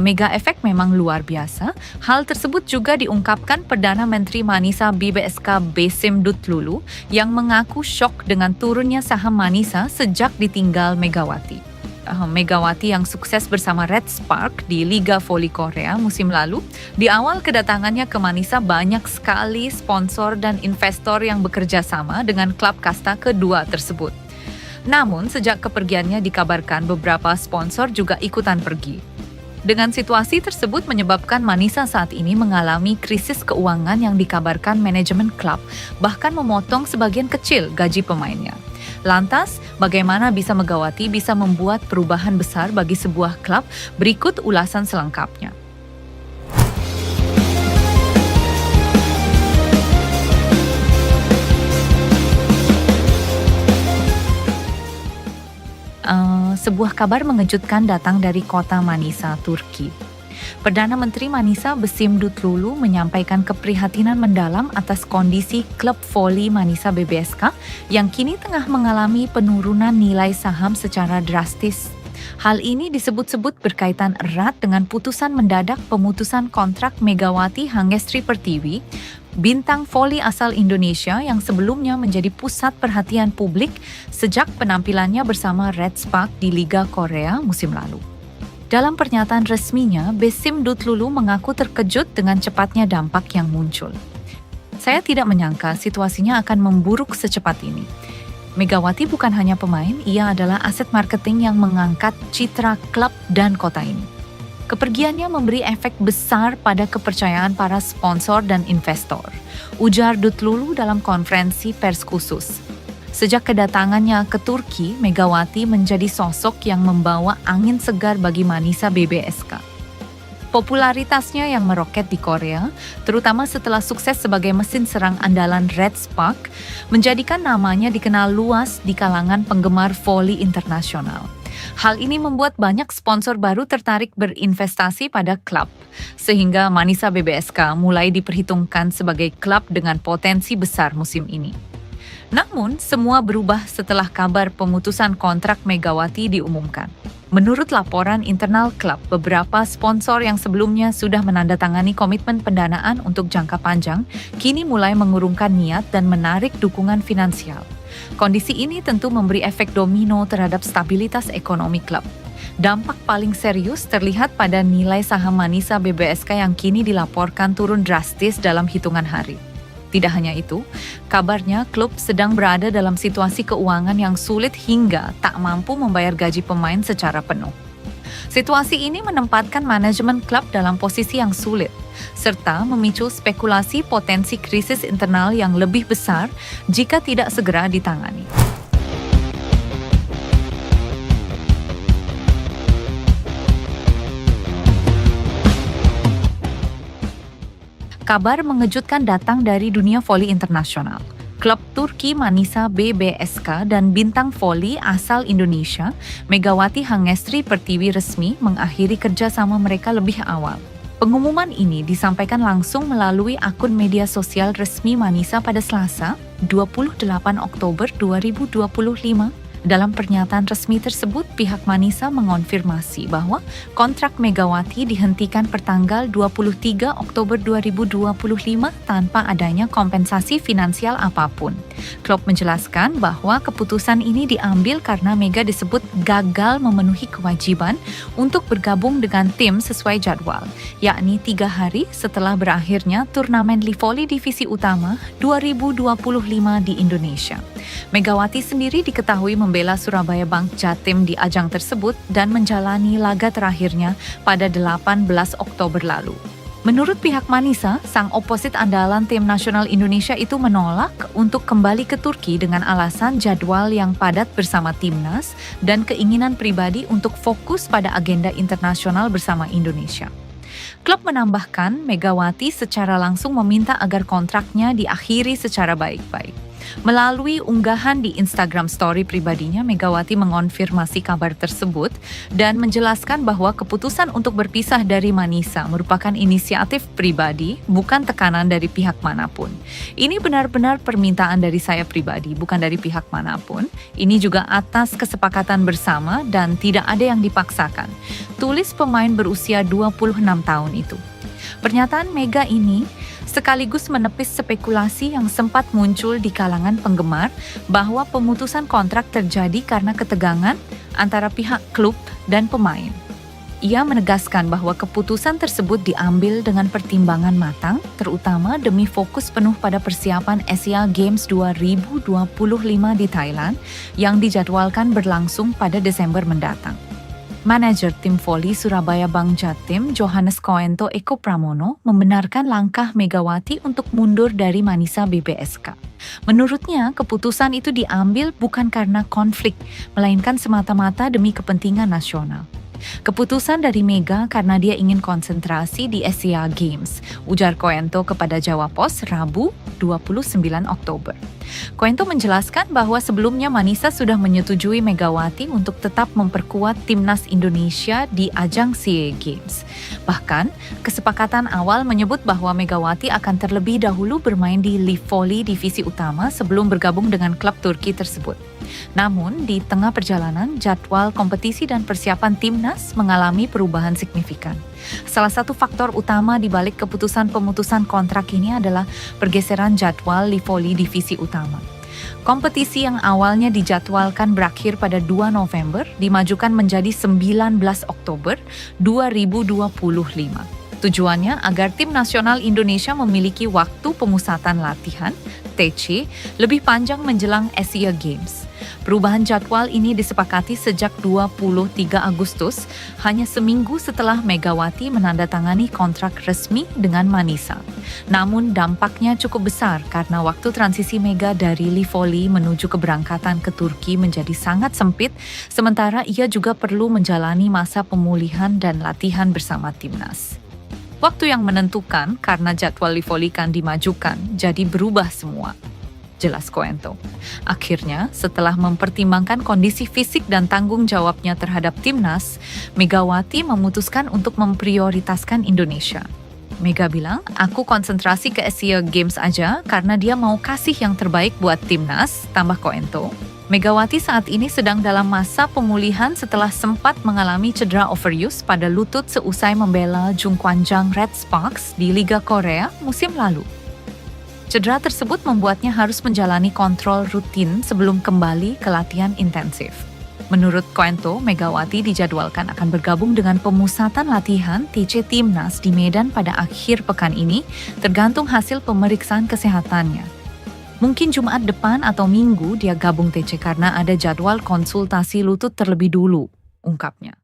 Mega efek memang luar biasa. Hal tersebut juga diungkapkan Perdana Menteri Manisa BBSK Besim Dutlulu yang mengaku syok dengan turunnya saham Manisa sejak ditinggal Megawati. Megawati yang sukses bersama Red Spark di Liga Voli Korea musim lalu, di awal kedatangannya ke Manisa banyak sekali sponsor dan investor yang bekerja sama dengan klub kasta kedua tersebut. Namun, sejak kepergiannya dikabarkan beberapa sponsor juga ikutan pergi. Dengan situasi tersebut menyebabkan Manisa saat ini mengalami krisis keuangan yang dikabarkan manajemen klub bahkan memotong sebagian kecil gaji pemainnya. Lantas, bagaimana Megawati bisa membuat perubahan besar bagi sebuah klub? Berikut ulasan selengkapnya. Sebuah kabar mengejutkan datang dari kota Manisa, Turki. Perdana Menteri Manisa Besim Dutlulu menyampaikan keprihatinan mendalam atas kondisi klub voli Manisa BBSK yang kini tengah mengalami penurunan nilai saham secara drastis. Hal ini disebut-sebut berkaitan erat dengan putusan mendadak pemutusan kontrak Megawati Hangestri Pertiwi, bintang voli asal Indonesia yang sebelumnya menjadi pusat perhatian publik sejak penampilannya bersama Red Spark di Liga Korea musim lalu. Dalam pernyataan resminya, Besim Dutlulu mengaku terkejut dengan cepatnya dampak yang muncul. Saya tidak menyangka situasinya akan memburuk secepat ini. Megawati bukan hanya pemain, ia adalah aset marketing yang mengangkat citra klub dan kota ini. Kepergiannya memberi efek besar pada kepercayaan para sponsor dan investor, ujar Dutlulu dalam konferensi pers khusus. Sejak kedatangannya ke Turki, Megawati menjadi sosok yang membawa angin segar bagi Manisa BBSK. Popularitasnya yang meroket di Korea, terutama setelah sukses sebagai mesin serang andalan Red Spark, menjadikan namanya dikenal luas di kalangan penggemar voli internasional. Hal ini membuat banyak sponsor baru tertarik berinvestasi pada klub, sehingga Manisa BBSK mulai diperhitungkan sebagai klub dengan potensi besar musim ini. Namun, semua berubah setelah kabar pemutusan kontrak Megawati diumumkan. Menurut laporan internal klub, beberapa sponsor yang sebelumnya sudah menandatangani komitmen pendanaan untuk jangka panjang, kini mulai mengurungkan niat dan menarik dukungan finansial. Kondisi ini tentu memberi efek domino terhadap stabilitas ekonomi klub. Dampak paling serius terlihat pada nilai saham Manisa BBSK yang kini dilaporkan turun drastis dalam hitungan hari. Tidak hanya itu, kabarnya klub sedang berada dalam situasi keuangan yang sulit hingga tak mampu membayar gaji pemain secara penuh. Situasi ini menempatkan manajemen klub dalam posisi yang sulit, serta memicu spekulasi potensi krisis internal yang lebih besar jika tidak segera ditangani. Kabar mengejutkan datang dari dunia voli internasional. Klub Turki Manisa BBSK dan bintang voli asal Indonesia, Megawati Hangestri Pertiwi resmi mengakhiri kerjasama mereka lebih awal. Pengumuman ini disampaikan langsung melalui akun media sosial resmi Manisa pada Selasa, 28 Oktober 2025. Dalam pernyataan resmi tersebut, pihak Manisa mengonfirmasi bahwa kontrak Megawati dihentikan pertanggal 23 Oktober 2025 tanpa adanya kompensasi finansial apapun. Klub menjelaskan bahwa keputusan ini diambil karena Mega disebut gagal memenuhi kewajiban untuk bergabung dengan tim sesuai jadwal, yakni 3 hari setelah berakhirnya turnamen Livoli Divisi Utama 2025 di Indonesia. Megawati sendiri diketahui membela Surabaya Bank Jatim di ajang tersebut dan menjalani laga terakhirnya pada 18 Oktober lalu. Menurut pihak Manisa, sang oposit andalan tim nasional Indonesia itu menolak untuk kembali ke Turki dengan alasan jadwal yang padat bersama timnas dan keinginan pribadi untuk fokus pada agenda internasional bersama Indonesia. Klub menambahkan, Megawati secara langsung meminta agar kontraknya diakhiri secara baik-baik. Melalui unggahan di Instagram Story pribadinya, Megawati mengonfirmasi kabar tersebut dan menjelaskan bahwa keputusan untuk berpisah dari Manisa merupakan inisiatif pribadi, bukan tekanan dari pihak manapun. Ini benar-benar permintaan dari saya pribadi, bukan dari pihak manapun. Ini juga atas kesepakatan bersama dan tidak ada yang dipaksakan. Tulis pemain berusia 26 tahun itu. Pernyataan Mega ini sekaligus menepis spekulasi yang sempat muncul di kalangan penggemar bahwa pemutusan kontrak terjadi karena ketegangan antara pihak klub dan pemain. Ia menegaskan bahwa keputusan tersebut diambil dengan pertimbangan matang, terutama demi fokus penuh pada persiapan Asia Games 2025 di Thailand yang dijadwalkan berlangsung pada Desember mendatang. Manajer tim voli Surabaya Bang Jatim, Johannes Koento Eko Pramono, membenarkan langkah Megawati untuk mundur dari Manisa BBSK. Menurutnya, keputusan itu diambil bukan karena konflik, melainkan semata-mata demi kepentingan nasional. Keputusan dari Mega karena dia ingin konsentrasi di Asia Games, ujar Koento kepada Jawa Pos Rabu 29 Oktober. Koento menjelaskan bahwa sebelumnya Manisa sudah menyetujui Megawati untuk tetap memperkuat timnas Indonesia di ajang SEA Games. Bahkan, kesepakatan awal menyebut bahwa Megawati akan terlebih dahulu bermain di Live Volley divisi utama sebelum bergabung dengan klub Turki tersebut. Namun, di tengah perjalanan, jadwal kompetisi dan persiapan timnas mengalami perubahan signifikan. Salah satu faktor utama di balik keputusan pemutusan kontrak ini adalah pergeseran jadwal Live Volley divisi utama. Kompetisi yang awalnya dijadwalkan berakhir pada 2 November dimajukan menjadi 19 Oktober 2025. Tujuannya agar tim nasional Indonesia memiliki waktu pemusatan latihan (TC) lebih panjang menjelang Asia Games. Perubahan jadwal ini disepakati sejak 23 Agustus, hanya seminggu setelah Megawati menandatangani kontrak resmi dengan Manisa. Namun dampaknya cukup besar karena waktu transisi Mega dari Live Volley menuju keberangkatan ke Turki menjadi sangat sempit, sementara ia juga perlu menjalani masa pemulihan dan latihan bersama timnas. Waktu yang menentukan karena jadwal Live Volley kan dimajukan, jadi berubah semua, jelas Koento. Akhirnya, setelah mempertimbangkan kondisi fisik dan tanggung jawabnya terhadap timnas, Megawati memutuskan untuk memprioritaskan Indonesia. Mega bilang, aku konsentrasi ke Asia Games aja karena dia mau kasih yang terbaik buat timnas, tambah Koento. Megawati saat ini sedang dalam masa pemulihan setelah sempat mengalami cedera overuse pada lutut seusai membela Jungkwanjang Red Sparks di Liga Korea musim lalu. Cedera tersebut membuatnya harus menjalani kontrol rutin sebelum kembali ke latihan intensif. Menurut Koento, Megawati dijadwalkan akan bergabung dengan pemusatan latihan TC Timnas di Medan pada akhir pekan ini, tergantung hasil pemeriksaan kesehatannya. Mungkin Jumat depan atau Minggu dia gabung TC karena ada jadwal konsultasi lutut terlebih dulu, ungkapnya.